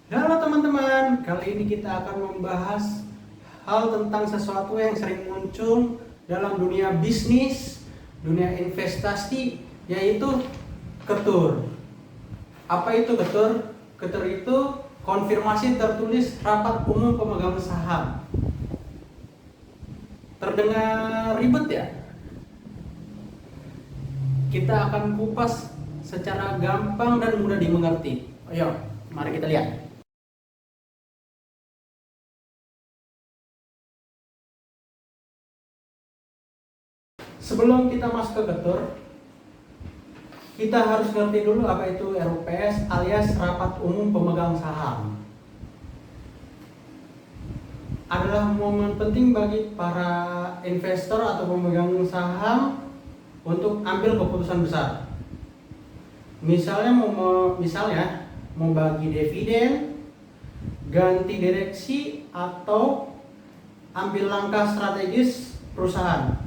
Halo teman-teman, kali ini kita akan membahas hal tentang sesuatu yang sering muncul dalam dunia bisnis, dunia investasi, yaitu ketur. Apa itu ketur? Ketur itu konfirmasi tertulis rapat umum pemegang saham. Terdengar ribet ya? Kita akan kupas secara gampang dan mudah dimengerti. Ayo, mari kita lihat. Sebelum kita masuk ke ketur, kita harus ngerti dulu apa itu RUPS alias Rapat Umum Pemegang Saham. Adalah momen penting bagi para investor atau pemegang saham untuk ambil keputusan besar. Misalnya mau bagi dividen, ganti direksi, atau ambil langkah strategis perusahaan.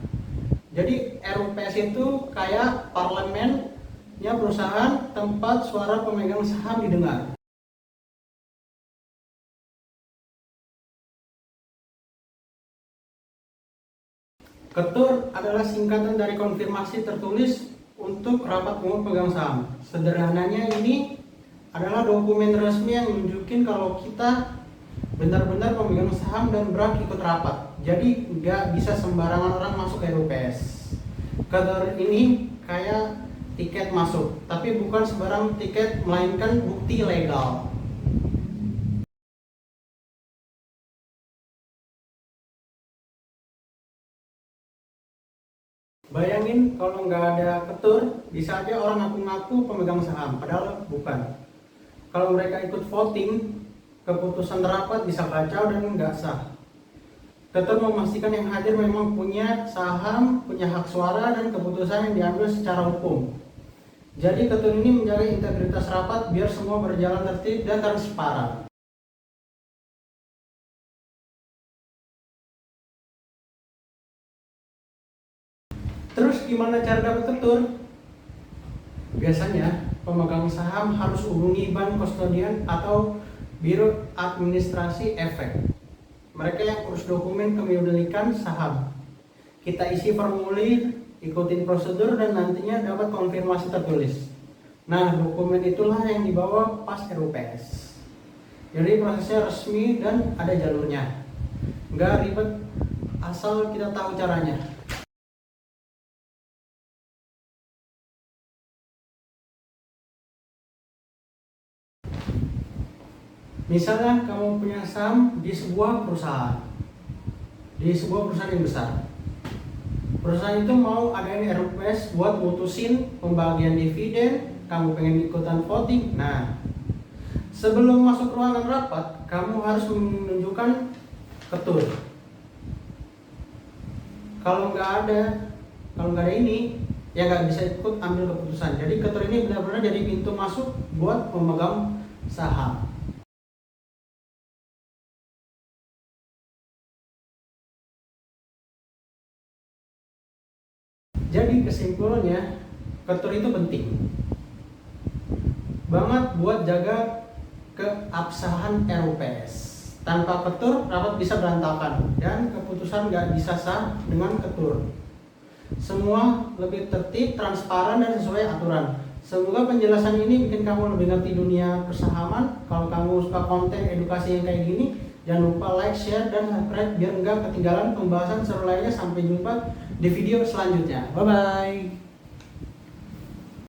Jadi RUPS itu kayak parlemennya perusahaan, tempat suara pemegang saham didengar. Ketur adalah singkatan dari konfirmasi tertulis untuk rapat umum pemegang saham. Sederhananya ini adalah dokumen resmi yang menunjukkan kalau kita benar-benar pemegang saham dan berhak ikut rapat. Jadi nggak bisa sembarangan orang masuk RUPS. Ketur ini kayak tiket masuk, tapi bukan sembarang tiket, melainkan bukti legal. Bayangin kalau nggak ada ketur, bisa aja orang ngaku-ngaku pemegang saham, padahal bukan. Kalau mereka ikut voting, keputusan rapat bisa kacau dan nggak sah. Ketur memastikan yang hadir memang punya saham, punya hak suara, dan keputusan yang diambil secara hukum. Jadi ketur ini menjaga integritas rapat biar semua berjalan tertib dan transparan. Terus gimana cara dapat ketur? Biasanya pemegang saham harus hubungi bank kustodian atau biro administrasi efek. Mereka yang urus dokumen kepemilikan saham. Kita isi formulir, ikutin prosedur, dan nantinya dapat konfirmasi tertulis. Nah, dokumen itulah yang dibawa pas RUPS. Jadi prosesnya resmi dan ada jalurnya. Nggak ribet, asal kita tahu caranya. Misalnya kamu punya saham di sebuah perusahaan yang besar. Perusahaan itu mau adain RUPS buat mutusin pembagian dividen, kamu pengen ikutan voting. Nah, sebelum masuk ruangan rapat, kamu harus menunjukkan ketur. Kalau nggak ada ini, ya nggak bisa ikut ambil keputusan. Jadi ketur ini benar-benar jadi pintu masuk buat pemegang saham. Jadi kesimpulannya, ketur itu penting banget buat jaga keabsahan RUPS. Tanpa ketur, rapat bisa berantakan dan keputusan nggak bisa sah dengan ketur. Semua lebih tertib, transparan, dan sesuai aturan. Semoga penjelasan ini bikin kamu lebih ngerti dunia persahaman. Kalau kamu suka konten edukasi yang kayak gini, jangan lupa like, share, dan subscribe biar nggak ketinggalan pembahasan seru lainnya. Sampai jumpa di video selanjutnya. Bye bye.